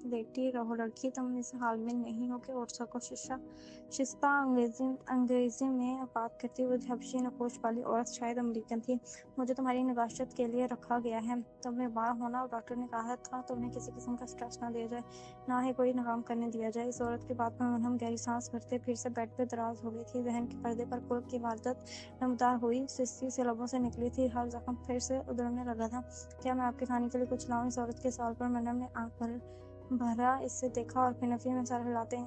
लेटी रहो लड़की, तुम इस हाल में नहीं हो कि उठ सको। शिस्ता अंग्रेजी में बात करती हुई हबशी नकोश वाली औरत शायद अमेरिकन थी। मुझे तुम्हारी निगाहत के लिए रखा गया है। तुम्हें बीमार होना और डॉक्टर ने कहा था तुम्हें किसी किस्म का स्ट्रेस ना दिया जाए, ना ही कोई नाकाम करने दिया जाए। इस औरत की बात पर हम गहरी सांस भरते फिर से बेड पे दराज हो गई थी। जहन के पर्दे पर कुल्फ की वारदात नमदार हुई सिस्ती से लबों से निकली थी। हर जख्म फिर से उधड़ने लगा था। क्या मैं आपके खाने के लिए कुछ लाऊं? इस औरत के सवाल पर मैडम ने आंख भरा इससे देखा और फिर नफी में सर हिलाते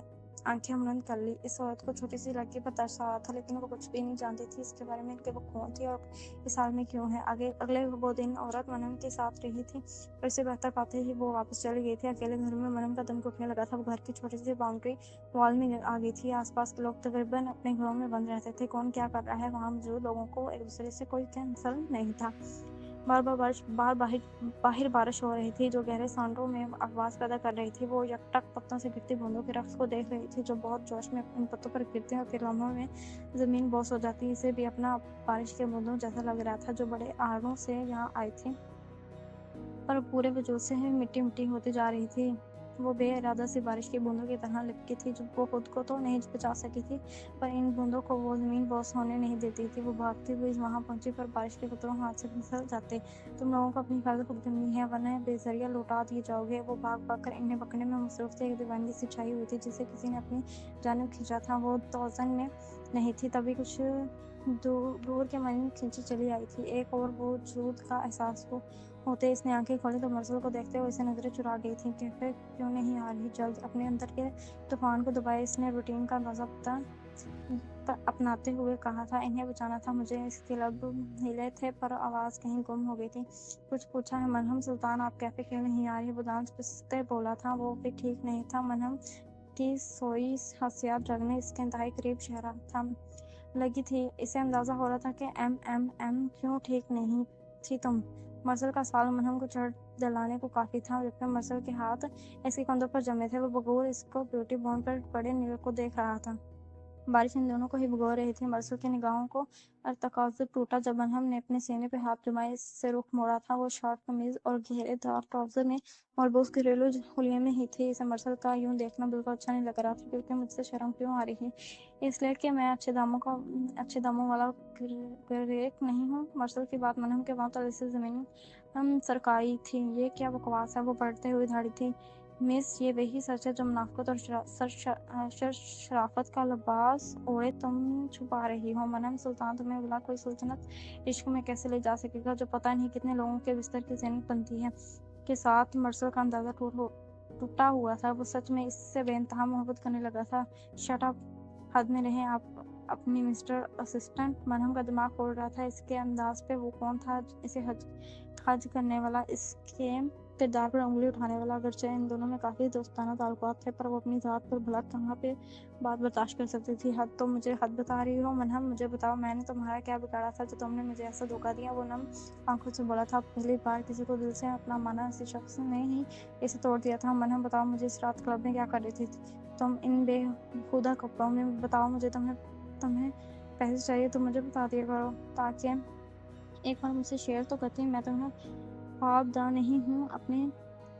आंखें बुलंद कर ली। इस औरत को छोटी सी लड़की पर तरस आ रहा था, लेकिन वो कुछ भी नहीं जानती थी इसके बारे में कि वो कौन थी और इस हाल में क्यों है। अगले वो दिन औरत मनम के साथ रही थी, और इससे बेहतर पाते ही वो वापस चली गई थी। अकेले घर में मनम का दम घुटने लगा था। वो घर की छोटी सी बाउंड्री वॉल में आ गई थी। आसपास के लोग तकरीबन अपने घरों में बंद रहते थे। कौन क्या कर रहा है वहाँ मौजूद लोगों को एक दूसरे से कोई कंसर्न नहीं था। बार बाहर बारिश हो रही थी जो गहरे सांडों में आवाज पैदा कर रही थी। वो यकटक पत्तों से गिरती बूंदों के रक्स को देख रही थी जो बहुत जोश में इन पत्तों पर गिरते और फिर लम्हों में जमीन बोस हो जाती। इसे भी अपना बारिश के बूंदों जैसा लग रहा था जो बड़े आहड़ों से यहाँ आई थी, पर पूरे वजूद से ही मिट्टी मिट्टी होती जा रही थी। वो बेइरादा सी बारिश की बूंदों की तरह लिपटी थी जो वो खुद को तो नहीं बचा सकी थी, पर इन बूंदों को वो जमीन बोस होने नहीं देती थी। वो भागती हुई वहां पहुंची, पर बारिश के कतरों हाथ से फिसल जाते। तुम लोगों को अपनी हिफाजत खुद करनी है, वरना बेजरिया लौटा दिए जाओगे। वो भाग भाग कर इन्हें पकड़ने में मसरूफ थे। एक दीवानगी सी छाई हुई थी जिसे किसी ने अपनी जानिब खींचा था। वो तौजन में नहीं थी, तभी कुछ दूर के मन खींची चली आई थी। एक और वो वजूद का एहसास होते इसने आंखें खोली तो मर्सल को देखते हुए इसे नजरें चुरा गई थी। कैफे क्यों नहीं आ रही जल्द? अपने अंदर के तूफान को दबाए इसने रूटीन का बाज़ाब्ता अपनाते हुए कहा था, इन्हें बचाना था मुझे। इसके लब हिले थे पर आवाज कहीं गुम हो गई थी। कुछ पूछा है मरहम सुल्तान, आप कैफे क्यों नहीं आ रही? वो दांत पिसते बोला था। वो भी ठीक नहीं था। मरहम की सोई हसियात जगने इसके इंतहाई करीब शहरा था लगी थी। इसे अंदाजा हो रहा था कि एम क्यों ठीक नहीं थी तुम? मर्सल का सवाल मरहम को चढ़ दिलाने को काफी था, जबकि मर्सल के हाथ इसके कंधों पर जमे थे। वो बगौर इसको ब्यूटी बॉन्ड पर पड़े नील को देख रहा था। बारिश इन दोनों को ही भिगो रही थी। मरसू की निगाहों को तकाजुब टूटा जब मरहम ने अपने सीने पे हाथ जमाए इससे रुख मोड़ा था। वो शॉर्ट कमीज और घेरेदार ट्राउजर में और वो उसके घरेलू हुलिये में ही थी। इसे मरसल का यूं देखना बिल्कुल अच्छा नहीं लग रहा था, क्योंकि मुझसे शर्म क्यों आ रही है? इसलिए कि मैं अच्छे दामों वाला ग्रेक नहीं हूँ। मरसल की बात मरहम के वहाँ तले से जमीन सरकाई थी। ये क्या बकवास है? वो बढ़ते हुई धाड़ी थी। मिस, ये वही सच है जो मुनाफिकत और शराफत का लिबास ओढ़े तुम छुपा रही हो। मरहम सुल्तान, तुम्हें भला कोई सुल्तनत इश्क में कैसे ले जा सकेगा जो पता नहीं कितने लोगों के बिस्तर की ज़ैनत बनती है? के साथ मरसल का अंदाजा टूटा हुआ था। वो सच में इससे बेइंतहा मोहब्बत करने लगा था। शट अप, हद में रहें आप अपनी मिस्टर असिस्टेंट। मरहम का दिमाग फोड़ रहा था इसके अंदाज पे। वो कौन था इसे हज करने वाला, इसके किरदार पर उंगली उठाने वाला? अगरचे इन दोनों में काफी दोस्ताना ताल्लुकात थे, पर वो अपनी जात पर भला कहाँ पे बात बर्दाश्त कर सकती थी? हद तो मुझे हद बता रही हो मरहम, मुझे बताओ मैंने तुम्हारा क्या बिगाड़ा था जो तुमने मुझे ऐसा धोखा दिया? वो नम आंखों से बोला था। पहली बार किसी को दिल से अपना माना किसी शख्स ने ही इसे तोड़ दिया था। मरहम, बताओ मुझे इस रात क्लब में क्या कर रही थी तुम इन बेहुदा कपड़ों में? बताओ मुझे। तुम्हें पैसे चाहिए तो मुझे बता दिया करो, ताकि एक बार मुझसे शेयर तो करती। मैं तुम्हें ख्वाबदा नहीं हूँ अपने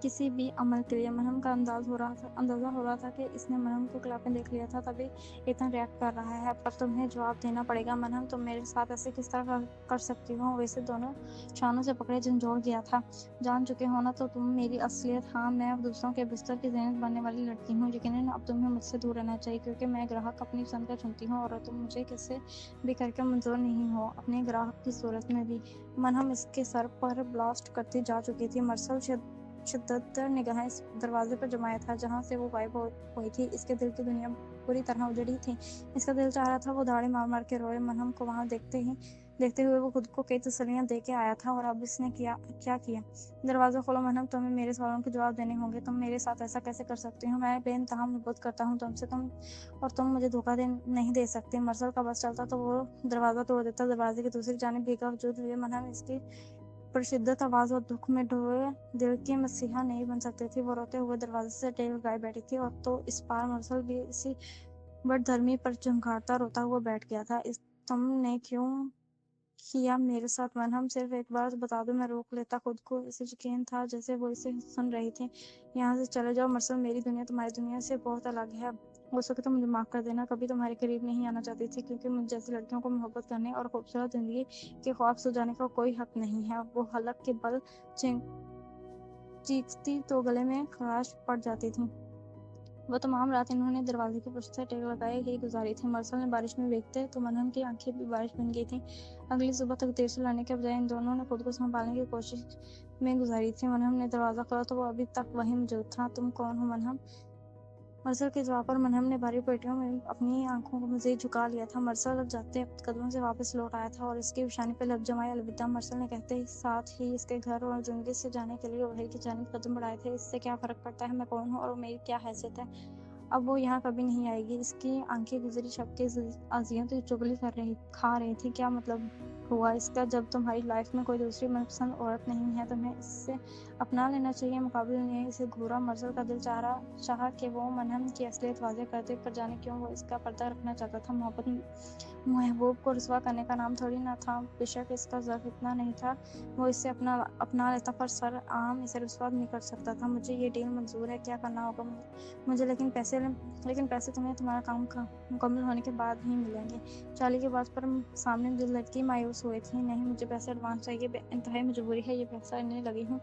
किसी भी अमल के लिए। मरहम का अंदाजा हो रहा था कि इसने मरहम को क्लब में देख लिया था, तभी इतना रिएक्ट कर रहा है। पर तुम्हें जवाब देना पड़ेगा मरहम, तुम मेरे साथ ऐसे किस तरह कर सकती हो? वैसे दोनों शानों से पकड़े झंझोड़ गया था। जान चुके हो ना तो तुम मेरी असलियत? हाँ, मैं अब दूसरों के बिस्तर की ज़ैनत बनने वाली लड़की हूँ। यकीनन अब तुम्हें मुझसे दूर रहना चाहिए, क्योंकि मैं ग्राहक अपनी पसंद का चुनती हूँ और तुम मुझे किसी भी करके मंजूर नहीं हो, अपने ग्राहक की सूरत में भी। मरहम इसके सर पर ब्लास्ट करती जा चुकी थी। मरसल शिद्दतदार निगाहें इस दरवाजे पर जमाया था जहां से वो गायब हुई थी। इसके दिल की दुनिया पूरी तरह उजड़ी थी। इसका दिल चाह रहा था वो दाढ़ी मार मार के रोए। मरहम को वहां देखते हुए वो खुद को कई तसल्लियां दे के आया था, और अब इसने क्या किया? दरवाजा खोलो मरहम, तुम्हें मेरे सवालों के जवाब देने होंगे। तुम मेरे साथ ऐसा कैसे कर सकती हो? मैं बेइंतहा मोहब्बत करता हूँ तुमसे, तुम मुझे धोखा नहीं दे सकती। मरसल का बस चलता तो वो दरवाजा तोड़ देता। दरवाजे की दूसरी जानिब भीगा वजूद हुए मरहम इसकी परशिद्दत आवाज और दुख में ढोए दिल की मसीहा नहीं बन सकती थी। वो रोते हुए दरवाजे से टेल लगाए बैठी थी, और तो इस पार मरसल भी इसी बड़धर्मी पर झंकारता रोता हुआ बैठ गया था। तुमने क्यों کیا میرے ساتھ مرہم؟ صرف ایک بار بتا دو۔ میں روک لیتا خود کو، اسے یقین تھا جیسے وہ اسے سن رہی تھی۔ یہاں سے چلے جاؤ مرسل، میری دنیا تمہاری دنیا سے بہت الگ ہے۔ ہو سکے تو مجھے معاف کر دینا، کبھی تمہارے قریب نہیں آنا چاہتی تھی، کیونکہ مجھ جیسی لڑکیوں کو محبت کرنے اور خوبصورت زندگی کے خواب سو جانے کا کوئی حق نہیں ہے۔ وہ حلق کے بل چیختی تو گلے میں خراش پڑ جاتی تھی۔ وہ تمام رات انہوں نے دروازے کی پشت سے ٹیک لگائے ہی گزاری تھی۔ مرسل نے بارش میں بھیگتے تو مرہم کی آنکھیں بھی بارش بن گئی تھیں۔ اگلی صبح تک دیر سے لانے کے بجائے ان دونوں نے خود کو سنبھالنے کی کوشش میں گزاری تھی۔ مرہم نے دروازہ کھولا تو وہ ابھی تک وہیں موجود تھا۔ تم کون ہو مرہم؟ مرسل کے جواب پر مرہم نے بھاری پلٹیوں میں اپنی آنکھوں کو مزید جھکا لیا تھا۔ مرسل اب جاتے قدموں سے واپس لوٹ آیا تھا اور اس کی پیشانی پہ لب جمائے الوداع مرسل نے کہتے ہی ساتھ ہی اس کے گھر اور زندگی سے جانے کے لیے وحی کی جانب قدم بڑھائے تھے۔ اس سے کیا فرق پڑتا ہے میں کون ہوں اور میری کیا حیثیت ہے؟ اب وہ یہاں کبھی نہیں آئے گی۔ اس کی آنکھیں گزری شب کے اذیتوں کی چغلی کھا رہی تھی۔ کیا مطلب ہوا اس کا؟ جب تمہاری لائف میں کوئی دوسری من پسند عورت نہیں ہے تمہیں اس سے اپنا لینا چاہیے، مقابلے میں اسے گھورا۔ مرسل کا دل چاہا کہ وہ مرہم کی اصلیت واضح کر دے، پر جانے کیوں وہ اس کا پردہ رکھنا چاہتا تھا۔ محبت محبوب کو رسوا کرنے کا نام تھوڑی نہ تھا۔ بے شک اس کا ظرف اتنا نہیں تھا، وہ اسے اپنا لیتا، پر سر عام اسے رسوا نہیں کر سکتا تھا۔ مجھے یہ ڈیل منظور ہے، کیا کرنا ہوگا مجھے؟ لیکن پیسے تمہیں تمہارا کام مکمل ہونے کے بعد ہی ملیں گے۔ چارلی کی بات پر سامنے دل لڑکی مایوس ہوئی تھی۔ نہیں، مجھے پیسے ایڈوانس چاہیے، بے انتہائی مجبوری ہے، یہ پیسہ لینے لگی ہوں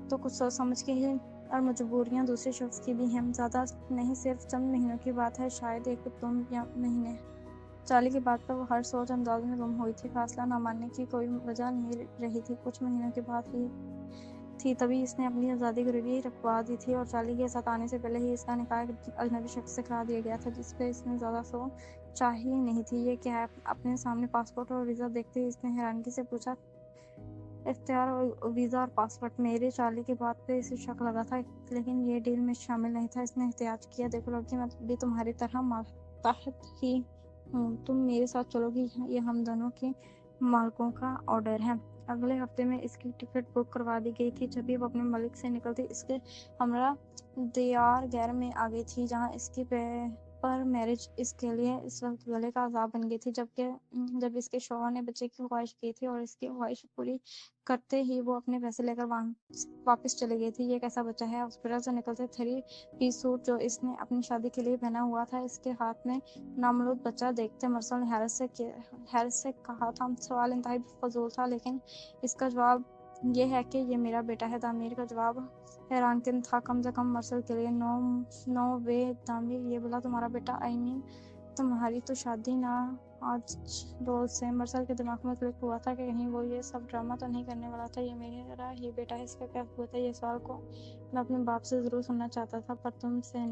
تو کچھ سوچ سمجھ کے ہی، اور مجبوریاں دوسرے شخص کی بھی ہیں، زیادہ نہیں، صرف چند مہینوں کی بات ہے، شاید ایک دو مہینے۔ چارلی کی بات پر وہ ہر سوچ انداز میں گم ہوئی تھی۔ فیصلہ نہ ماننے کی کوئی وجہ نہیں رہی تھی، کچھ مہینوں کی بات ہی تھی، تبھی اس نے اپنی آزادی گروی رکھوا دی تھی اور چارلی کے ساتھ آنے سے پہلے ہی اس کا نکاح ایک اجنبی شخص سے کرا دیا گیا تھا جس پہ اس نے زیادہ سوچ چاہی نہیں تھی۔ یہ کیا ہے؟ اپنے سامنے پاسپورٹ اور ویزا دیکھتے ہی اس نے حیرانگی سے پوچھا۔ اختیار اور ویزا اور پاسپورٹ میرے؟ چارلی کی بات پہ اسے شک لگا تھا، لیکن یہ ڈیل میں شامل نہیں تھا۔ اس نے احتیاط کیا۔ دیکھو لڑکی، میں بھی تمہاری طرح ماتحت ہی ہوں، تم میرے ساتھ چلو گی، یہ ہم دونوں کے مالکوں کا آرڈر ہے۔ اگلے ہفتے میں اس کی ٹکٹ بک کروا دی گئی تھی۔ جبھی وہ اپنے ملک سے نکلتی اس کے ہمراہ دیار غیر میں آ گئی تھی، جہاں اس کی پر میرج اس کے لیے اس وقت گلے کا عذاب بن گئی تھی۔ جب اس کے شوہر نے بچے کی خواہش کی تھی اور اس کی خواہش پوری کرتے ہی وہ اپنے پیسے لے کر واپس چلی گئی تھی۔ یہ کیسا بچہ ہے؟ ہاسپٹل سے نکلتے 3 پیس سوٹ جو اس نے اپنی شادی کے لیے پہنا ہوا تھا اس کے ہاتھ میں نامولود بچہ دیکھتے مرسل نے حیرت سے کہا تھا۔ سوال انتہائی فضول تھا، لیکن اس کا جواب یہ ہے کہ یہ میرا بیٹا ہے۔ تعمیر کا جواب حیران کن تھا، کم سے کم مرسل کے لیے۔ نو وے تعمیر، یہ بولا تمہارا بیٹا؟ آئی مین تمہاری تو شادی نہ آج روز سے۔ مرسل کے دماغ میں کلک ہوا تھا کہ کہیں وہ یہ سب ڈرامہ تو نہیں کرنے والا تھا۔ یہ میرا ہی بیٹا ہے، اس کا کیا ثبوت ہے؟ یہ سوال کو میں اپنے باپ سے ضرور سننا چاہتا تھا، پر تم سے نہیں۔